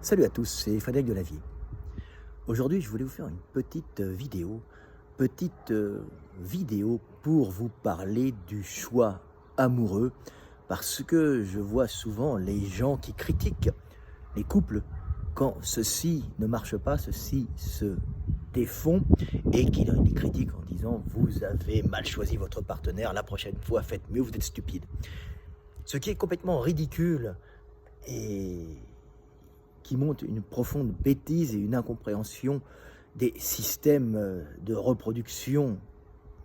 Salut à tous, c'est Frédéric Delavier. Aujourd'hui, je voulais vous faire une petite vidéo pour vous parler du choix amoureux, parce que je vois souvent les gens qui critiquent les couples quand ceci ne marche pas, ceci se défont, et qui les critiquent en disant: vous avez mal choisi votre partenaire, la prochaine fois faites mieux, vous êtes stupide. Ce qui est complètement ridicule et qui montre une profonde bêtise et une incompréhension des systèmes de reproduction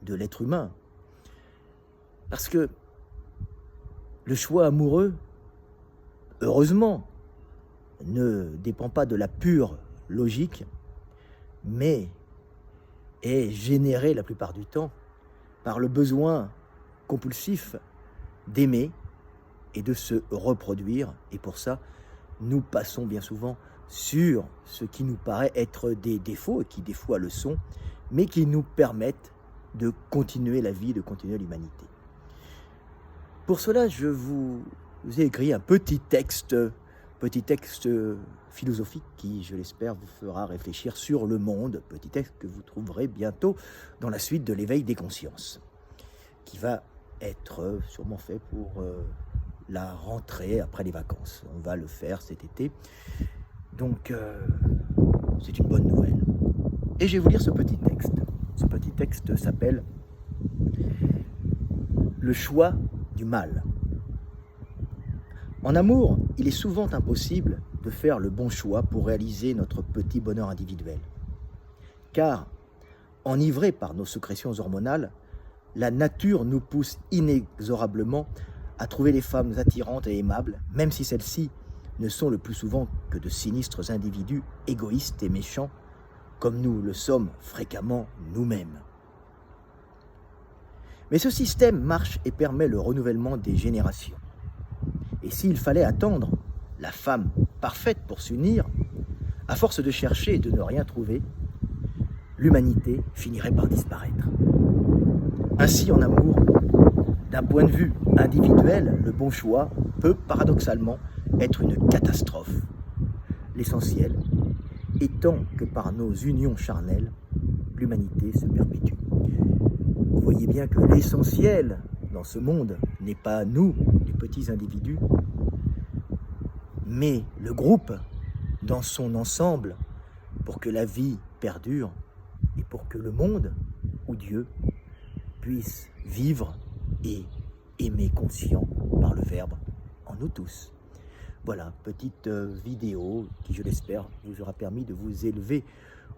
de l'être humain. Parce que le choix amoureux, heureusement, ne dépend pas de la pure logique, mais est généré la plupart du temps par le besoin compulsif d'aimer et de se reproduire. Et pour ça, nous passons bien souvent sur ce qui nous paraît être des défauts, et qui des fois le sont, mais qui nous permettent de continuer la vie, de continuer l'humanité. Pour cela, je vous ai écrit un petit texte philosophique qui, je l'espère, vous fera réfléchir sur le monde. Petit texte que vous trouverez bientôt dans la suite de l'éveil des consciences, qui va être sûrement fait pour la rentrée après les vacances. On va le faire cet été. Donc, c'est une bonne nouvelle. Et je vais vous lire ce petit texte. Ce petit texte s'appelle « Le choix du mal ». En amour, il est souvent impossible de faire le bon choix pour réaliser notre petit bonheur individuel. Car, enivrés par nos sécrétions hormonales, la nature nous pousse inexorablement à trouver les femmes attirantes et aimables, même si celles-ci ne sont le plus souvent que de sinistres individus égoïstes et méchants, comme nous le sommes fréquemment nous-mêmes. Mais ce système marche et permet le renouvellement des générations. Et s'il fallait attendre la femme parfaite pour s'unir, à force de chercher et de ne rien trouver, l'humanité finirait par disparaître. Ainsi, en amour, d'un point de vue individuel, le bon choix peut paradoxalement être une catastrophe. L'essentiel étant que par nos unions charnelles, l'humanité se perpétue. Vous voyez bien que l'essentiel dans ce monde n'est pas nous, les petits individus, mais le groupe dans son ensemble, pour que la vie perdure et pour que le monde, ou Dieu, puisse vivre et aimer conscient par le Verbe en nous tous. Voilà, petite vidéo qui, je l'espère, vous aura permis de vous élever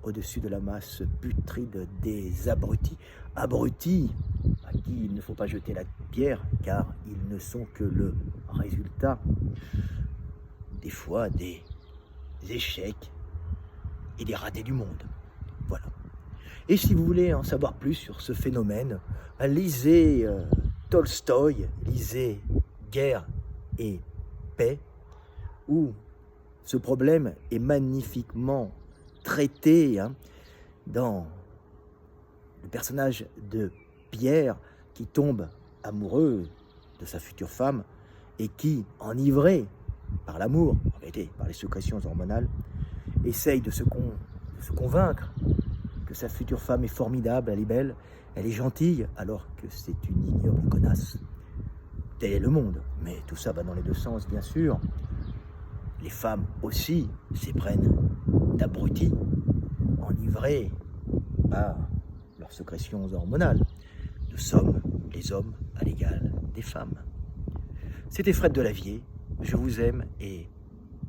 au-dessus de la masse putride des abrutis. Abrutis à qui il ne faut pas jeter la pierre, car ils ne sont que le résultat, des fois, des échecs et des ratés du monde. Voilà. Et si vous voulez en savoir plus sur ce phénomène, lisez Tolstoï, lisez Guerre et paix, où ce problème est magnifiquement traité dans le personnage de Pierre, qui tombe amoureux de sa future femme et qui, enivré par l'amour, en réalité par les sécrétions hormonales, essaye de se convaincre que sa future femme est formidable, elle est belle, elle est gentille, alors que c'est une ignoble connasse. Tel est le monde, mais tout ça va dans les deux sens, bien sûr. Les femmes aussi s'éprennent d'abrutis, enivrés par leurs sécrétions hormonales. Nous sommes les hommes à l'égal des femmes. C'était Fred Delavier, je vous aime et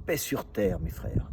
paix sur terre, mes frères.